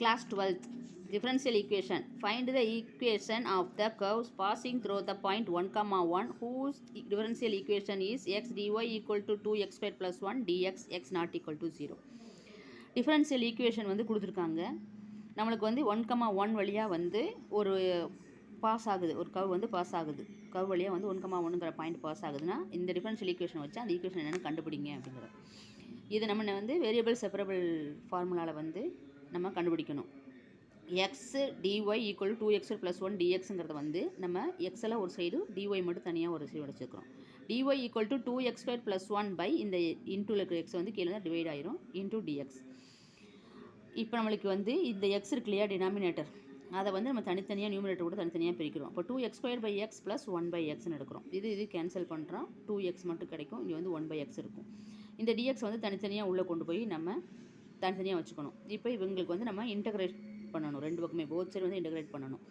Class 12th differential equation. Find the equation of the curves passing through the point 1, 1 whose differential equation is x dy equal to 2x squared plus 1 dx x not equal to 0. differential equation வந்து கொடுத்துருக்காங்க. நம்மளுக்கு வந்து 1, 1 வழியாக வந்து ஒரு pass ஆகுது, ஒரு curve வந்து பாஸ் ஆகுது. கர்வ் வழியாக வந்து 1, 1ங்கிற பாயிண்ட் பாஸ் ஆகுதுன்னா இந்த டிஃபரன்ஷியல் ஈக்குவேஷன் வச்சு அந்த ஈக்குவேஷன் என்னென்னு கண்டுபிடிங்க அப்படிங்கிறது. இது நம்ம வந்து வேரியபிள் செப்பரபிள் ஃபார்முலாவில் வந்து நம்ம கண்டுபிடிக்கணும். எக்ஸ் டிஒய் ஈக்குவல் 2x + 1 dxங்கிறத வந்து நம்ம எக்ஸில் ஒரு சைடு டிஒய் மட்டும் தனியாக ஒரு சைடு வச்சுக்கிறோம். Dy equal to 2x² + 1 by இந்த இன்டூவில் இருக்கிற எக்ஸ் வந்து கீழே தான் டிவைட் ஆயிரும் இன்டூ டிஎக்ஸ். இப்போ நம்மளுக்கு வந்து இந்த எக்ஸ் இருக்கு இல்லையா டினாமினேட்டர், அதை வந்து நம்ம தனித்தனியாக நியூமினேட்டர் கூட தனித்தனியாக பிரிக்கிறோம். இப்போ 2x² / x + 1/xன்னு எடுக்கிறோம். இது கேன்சல் பண்ணுறோம், 2x மட்டும் கிடைக்கும். இங்கே வந்து 1/x இருக்கும். இந்த dx வந்து தனித்தனியாக உள்ளே கொண்டு போய் நம்ம தனித்தனியாக வச்சுக்கணும். இப்போ இவங்களுக்கு வந்து நம்ம இன்டகிரேட் பண்ணணும், ரெண்டு பக்கமே போத் சைடு வந்து இன்டகிரேட் பண்ணணும்.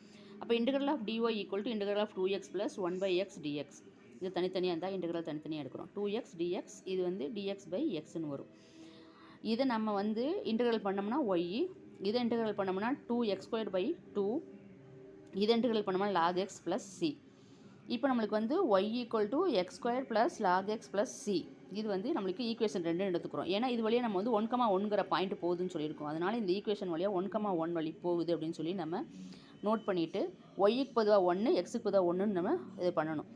அப்போ integral of dy equal to integral of 2x + 1/x dx. இது தனித்தனியாக இருந்தால் இன்டகிரல் தனித்தனியாக எடுக்கிறோம். 2x dx, இது வந்து dx/xன்னு வரும். இதை நம்ம வந்து இன்டகிரல் பண்ணோம்னா y, இதை இன்டகிரல் பண்ணோம்னா 2x² / 2, இதை இன்டகிரல் பண்ணோம்னா log x + c. இப்போ நம்மளுக்கு வந்து y equal to x² + log x + c. இது வந்து நம்மளுக்கு ஈக்குவேஷன் 2 எடுத்துக்கிறோம். ஏன்னா இது வழியாக நம்ம வந்து 1, 1ங்கிற பாயிண்ட் போகுதுன்னு சொல்லியிருக்கோம். அதனால் இந்த ஈக்குவேஷன் வழியாக 1, 1 வழி போகுது அப்படின்னு சொல்லி நம்ம நோட் பண்ணிவிட்டு ஒய்க்கு பொதுவாக 1, எக்ஸுக்கு பொதுவாக 1ன்னு நம்ம இது பண்ணணும்.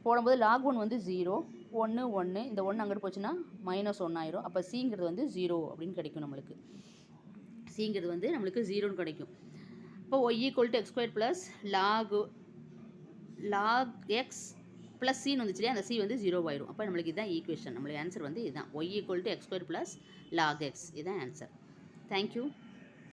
போடும்போது log 1 வந்து 0, 1, 1, இந்த 1 அங்கிட்டு போச்சுன்னா -1 ஆயிரும். அப்போ சிங்கிறது வந்து 0 அப்படின்னு கிடைக்கும். நம்மளுக்கு சிங்கிறது வந்து நம்மளுக்கு 0ன்னு கிடைக்கும். இப்போ y equal to x² + log x + c வந்துச்சு இல்லையா, அந்த c வந்து 0 ஆயிரும். அப்போ நம்மளுக்கு இதுதான் ஈக்குவேஷன். நம்மளுக்கு ஆன்சர் வந்து இதுதான் y equal to x² + log x. இதுதான் ஆன்சர். தேங்க்யூ.